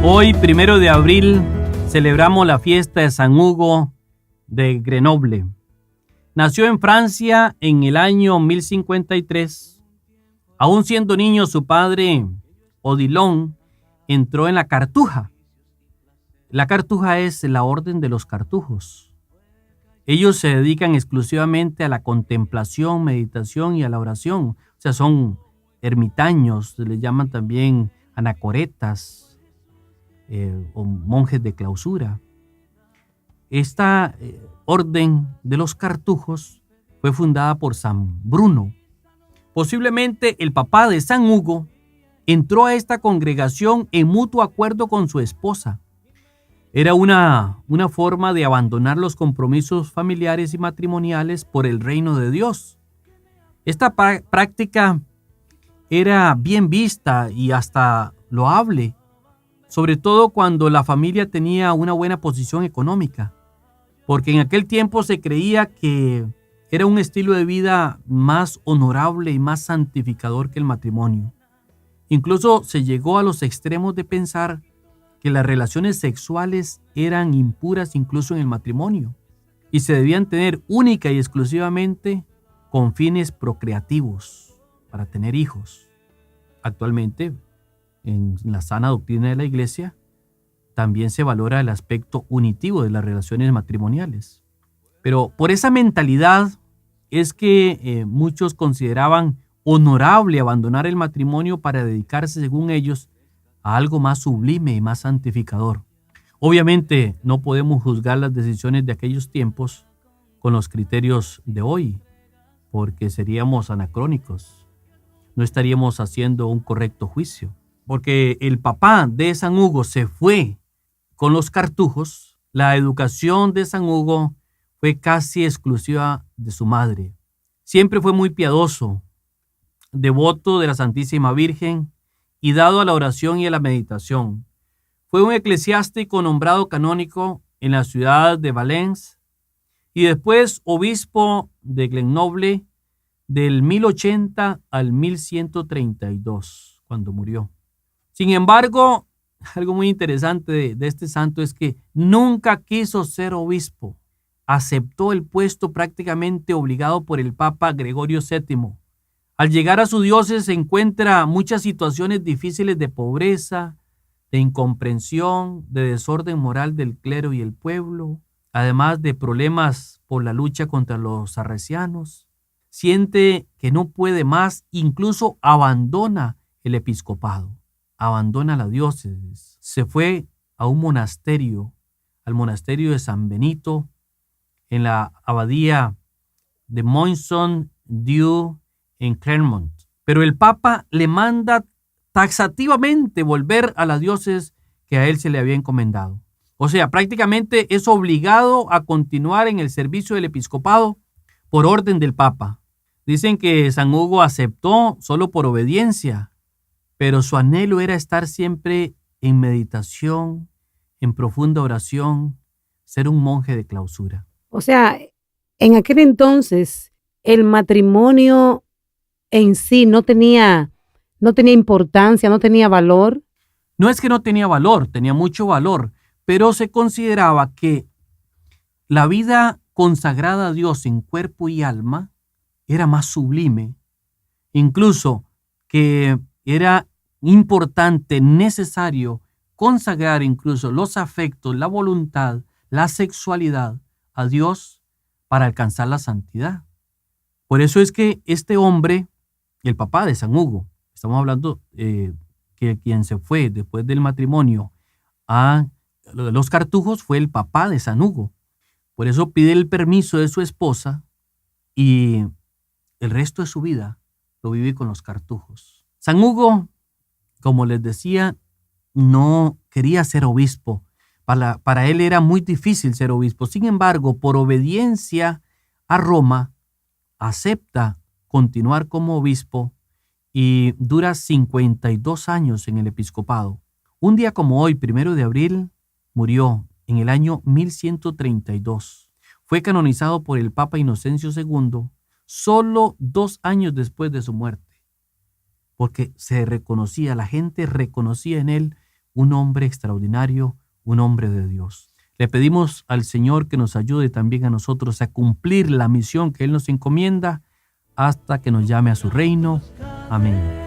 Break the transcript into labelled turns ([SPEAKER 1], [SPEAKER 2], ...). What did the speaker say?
[SPEAKER 1] Hoy, 1 de abril, celebramos la fiesta de San Hugo de Grenoble. Nació en Francia en el año 1053. Aún siendo niño, su padre, Odilon, entró en la Cartuja. La Cartuja es la orden de los cartujos. Ellos se dedican exclusivamente a la contemplación, meditación y a la oración. O sea, son ermitaños, se les llaman también anacoretas, o monjes de clausura. Esta orden de los cartujos fue fundada por San Bruno. Posiblemente el papá de San Hugo entró a esta congregación en mutuo acuerdo con su esposa. Era una forma de abandonar los compromisos familiares y matrimoniales por el reino de Dios. Esta práctica era bien vista y hasta loable, sobre todo cuando la familia tenía una buena posición económica, porque en aquel tiempo se creía que era un estilo de vida más honorable y más santificador que el matrimonio. Incluso se llegó a los extremos de pensar que las relaciones sexuales eran impuras incluso en el matrimonio y se debían tener única y exclusivamente con fines procreativos, para tener hijos. Actualmente, en la sana doctrina de la Iglesia, también se valora el aspecto unitivo de las relaciones matrimoniales. Pero por esa mentalidad es que muchos consideraban honorable abandonar el matrimonio para dedicarse, según ellos, a algo más sublime y más santificador. Obviamente no podemos juzgar las decisiones de aquellos tiempos con los criterios de hoy, porque seríamos anacrónicos. No estaríamos haciendo un correcto juicio. Porque el papá de San Hugo se fue con los cartujos, la educación de San Hugo fue casi exclusiva de su madre. Siempre fue muy piadoso, devoto de la Santísima Virgen y dado a la oración y a la meditación. Fue un eclesiástico nombrado canónigo en la ciudad de Valence y después obispo de Grenoble del 1080 al 1132, cuando murió. Sin embargo, algo muy interesante de este santo es que nunca quiso ser obispo. Aceptó el puesto prácticamente obligado por el Papa Gregorio VII. Al llegar a su diócesis se encuentra muchas situaciones difíciles de pobreza, de incomprensión, de desorden moral del clero y el pueblo, además de problemas por la lucha contra los sarraceanos. Siente que no puede más, incluso abandona el episcopado. Abandona la diócesis, se fue a un monasterio, al monasterio de San Benito, en la abadía de Moisson-Dieu en Clermont. Pero el Papa le manda taxativamente volver a la diócesis que a él se le había encomendado. O sea, prácticamente es obligado a continuar en el servicio del episcopado por orden del Papa. Dicen que San Hugo aceptó solo por obediencia, pero su anhelo era estar siempre en meditación, en profunda oración, ser un monje de clausura.
[SPEAKER 2] O sea, en aquel entonces el matrimonio en sí no tenía importancia, no tenía valor.
[SPEAKER 1] No es que no tenía valor, tenía mucho valor, pero se consideraba que la vida consagrada a Dios en cuerpo y alma era más sublime, incluso que era importante, necesario consagrar incluso los afectos, la voluntad, la sexualidad a Dios para alcanzar la santidad. Por eso es que este hombre, el papá de San Hugo, estamos hablando que quien se fue después del matrimonio a los cartujos fue el papá de San Hugo. Por eso pide el permiso de su esposa y el resto de su vida lo vive con los cartujos. San Hugo, como les decía, no quería ser obispo. Para él era muy difícil ser obispo. Sin embargo, por obediencia a Roma, acepta continuar como obispo y dura 52 años en el episcopado. Un día como hoy, 1 de abril, murió en el año 1132. Fue canonizado por el Papa Inocencio II solo 2 años después de su muerte, porque la gente reconocía en él un hombre extraordinario, un hombre de Dios. Le pedimos al Señor que nos ayude también a nosotros a cumplir la misión que Él nos encomienda hasta que nos llame a su reino. Amén.